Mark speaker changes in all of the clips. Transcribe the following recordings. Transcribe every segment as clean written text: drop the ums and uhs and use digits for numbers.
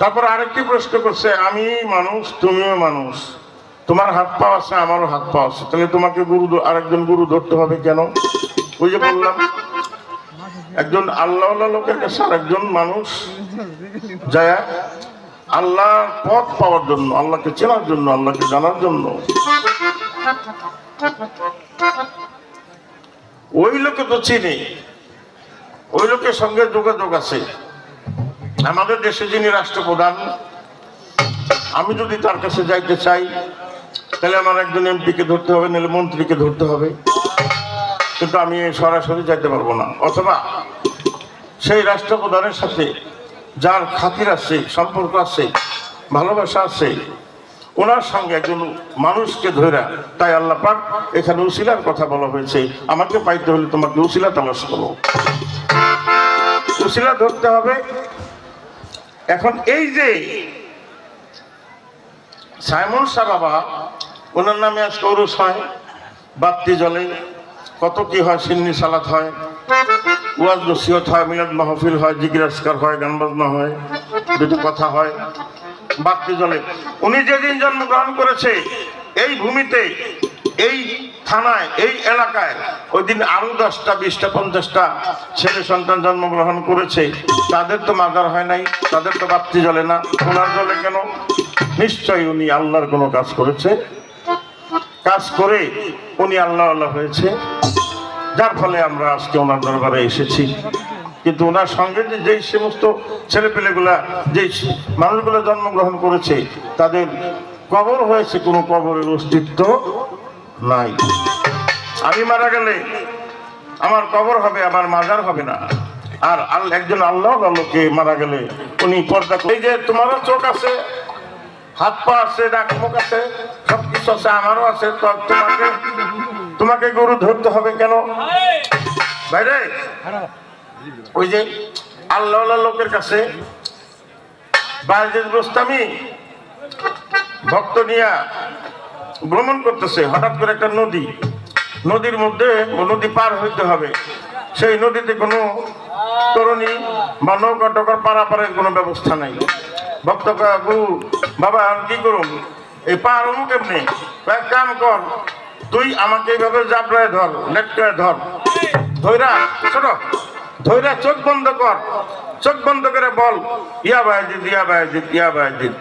Speaker 1: তারপর আরেকটি প্রশ্ন করছে, আমি মানুষ তুমিও মানুষ, তোমার হাত পা আছে আমারও হাত পা আছে, তাহলে তোমাকে আরেকজন গুরু ধরতে হবে কেন? ওই যে বললাম, একজন আল্লাহ লোকের কাছে আরেকজন মানুষ যায় আল্লাহর পথ পাওয়ার জন্য, আল্লাহকে চেনার জন্য, আল্লাহকে জানার জন্য। ওই লোকে তো চিনি, ওই লোকের সঙ্গে যোগাযোগ আছে। আমাদের দেশে যিনি রাষ্ট্রপ্রধান, আমি যদি তার কাছে যাইতে চাই তাহলে আমার একজন এমপিকে ধরতে হবে, নাহলে মন্ত্রীকে ধরতে হবে, কিন্তু আমি সরাসরি যাইতে পারবো না। অথবা সেই রাষ্ট্রপ্রধানের সাথে যার খাতির আছে, সম্পর্ক আছে, ভালোবাসা আছে, ওনার সঙ্গে একজন মানুষকে ধরে, তাই আল্লাহ পাক এখানে উসিলার কথা বলা হয়েছে। আমাকে পাইতে হলে তোমাকে উসিলা তালাশ করো, উসিলা ধরতে হবে। এখন এই যে সাইমন শাহ বাবা, ওনার নামে আজকে উরুস হয়, বাতি জ্বলে, কত কি হয়, সিন্নি সালাত হয়, ওয়াজ নসিহত হয়, মিলাদ মাহফিল হয়, জিকির আজকার হয়, গান বাজনা হয়, দুটো কথা হয়, বাতি জ্বলে। উনি যেদিন জন্মগ্রহণ করেছে এই ভূমিতে, এই থানায়, এই এলাকায়, ওই দিন আরো 10টা 20টা 50টা ছেলে সন্তান জন্মগ্রহণ করেছে। তাদের তো মাজার হয় নাই, তাদের তো বাতি জ্বলে না, ওনার জ্বলে কেন? নিশ্চয়ই উনি আল্লাহর কোনো কাজ করেছে, কাজ করে উনি আল্লাহ আল্লাহ হয়েছে, যার ফলে আমরা আজকে ওনার দরবারে এসেছি। কিন্তু ওনার সঙ্গে যেই সমস্ত ছেলেপেলেগুলা, যেই মানুষগুলো জন্মগ্রহণ করেছে, তাদের কবর হয়েছে, কোনো কবরের অস্তিত্ব নাই। আমি মারা গেলে আমার কবর হবে, আমার মাজার হবে না। আর একজন আল্লাহ লোকে মারা গেলে উনি পর্দা, এই যে তোমারও চোখ আছে, হাত পা আছে, নাক মুখ আছে, সবকিছু আছে, আমারও আছে, তো তোমাকে গরু ধরতে হবে কেন ভাইরে? ওই যে আল্লাহ লোকের কাছে বায়েজিদ বোস্তামি ভক্ত নিয়া ভ্রমণ করতেছে, হঠাৎ করে একটা নদীর মধ্যে, নদী পার হইতে হবে, সেই নদীতে কোনো তরুণী বা নৌকা টৌকার পারাপারের কোনো ব্যবস্থা নাই। ভক্ত গুরু বাবা আমি কি করুন, এই পার হবো কেমনি? এক কাম কর, তুই আমাকে এইভাবে জাবড়ায় ধর, লেটকায় ধর, ধৈরা ছোট ধৈরা চোখ বন্ধ কর, চোখ বন্ধ করে বল ইয়া বায়েজিদ ইয়া বায়েজিদ ইয়া বায়েজিদ।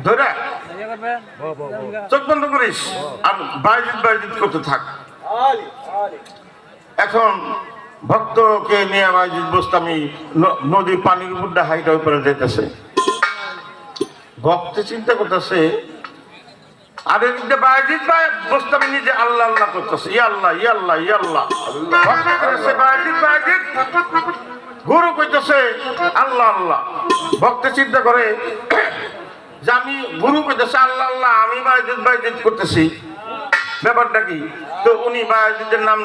Speaker 1: ধৈরা চোখ বন্ধ করিস আর বায়েজিদ বায়েজিদ করতে থাক। এখন ভক্তকে নিয়ে বায়েজিদ বোস্তামি নদীর পানির উপর হাইটা উপরে যেতেছে, ভক্ত চিন্তা করতেছে, আর এদিকে বায়েজিদ বোস্তামি নিজে আল্লাহ আল্লাহ করতেছে, ইয়া আল্লাহ ইয়া আল্লাহ ইয়া আল্লাহ। বায়েজিদ গুরু কইতেছে আল্লাহ আল্লাহ। ভক্ত চিন্তা করে যে আমি গুরু কইতেছে আল্লাহ আল্লাহ, আমি বায়েজিদ করতেছি, ব্যাপারটা কি? তো উনি বায়েজিদের নাম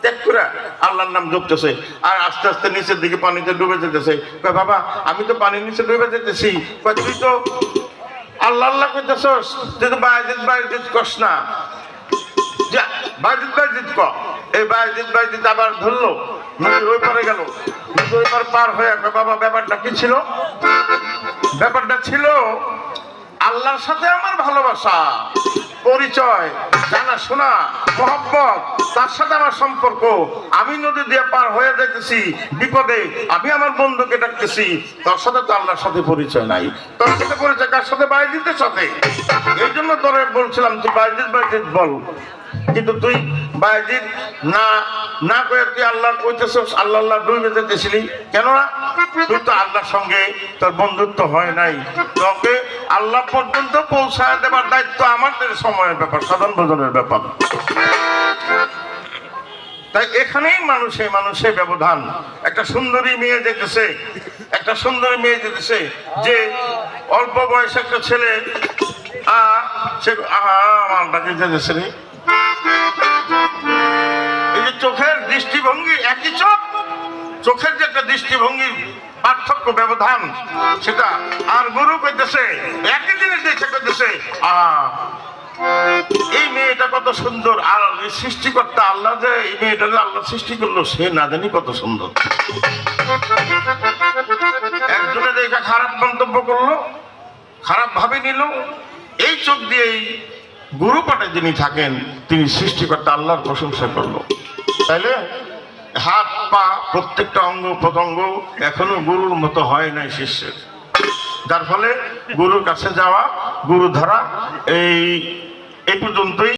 Speaker 1: ত্যাগ করে আল্লাহর নাম জপতেছে, আর আস্তে আস্তে নিচের দিকে পানিতে ডুবে যেতেছে। বাবা আমি তো পানির নিচে ডুবে যেতেছি, তুই তো আল্লাহ আল্লাহ কইতেছস, তুই তো বায়েজিদ কস না, বায়েজিদ ক। এই বায়েজিদ আবার ধরলো, নদীর ওই পারে গেল, ওই পার পার হয়ে বাবা ব্যাপারটা কি ছিল? ব্যাপারটা ছিল আল্লাহর সাথে আমার ভালোবাসা, পরিচয়, জানা শোনা, মহব্বত, তার সাথে আমার সম্পর্ক। আমি নদী দিয়ে পার হয়ে যাইতেছি বিপদে, আমি আমার বন্ধুকে ডাকতেছি, তোর সাথে তো আল্লাহর সাথে পরিচয় নাই। তোর সাথে পরিচয় কার সাথে? বায়েজিদের সাথে। এই জন্য তোরে বলছিলাম তুই বায়েজিদ বল, কিন্তু তুই বায়েজিদ না কয়ে তুই আল্লাহ কইতেছিস, আল্লাহ আল্লাহ ডুবে যেতেছিলি কেন? না তুই তো আল্লাহর সঙ্গে তোর বন্ধুত্ব হয় নাই, তোকে আল্লাহ পর্যন্ত পৌঁছায় দেবার দায়িত্ব আমাদের সময়ের ব্যাপার, সাধারণ ভোজনের ব্যাপার। তাই এখানেই মানুষে ব্যবধান। একটা সুন্দরী মেয়ে যেতেছে, যে অল্প বয়সে একটা ছেলে, সে আমার বাড়ি যেতেছে রে, এই যে চোখের দৃষ্টিভঙ্গি, একই চোখের যে একটা দৃষ্টিভঙ্গির পার্থক্য, ব্যবধান, সেটা। আর গুরু কইতেছে একই জিনিস দেখে কইতেছে এই মেয়েটা কত সুন্দর, আর সৃষ্টিকর্তা আল্লাহ যে এই মেয়েটা আল্লাহ সৃষ্টি করলো, সে না জানি কত সুন্দর। খারাপ মন্তব্য করলো, খারাপ ভাবে নিল, এই চোখ দিয়েই গুরু পাঠে যিনি থাকেন তিনি সৃষ্টিকর্তা আল্লাহর প্রশংসা করলো। তাইলে হাত পা প্রত্যেকটা অঙ্গ প্রত্যঙ্গ এখনো গুরুর মতো হয় নাই শিষ্যের, যার ফলে গুরুর কাছে যাওয়া, গুরু ধরা এই পর্যন্তই।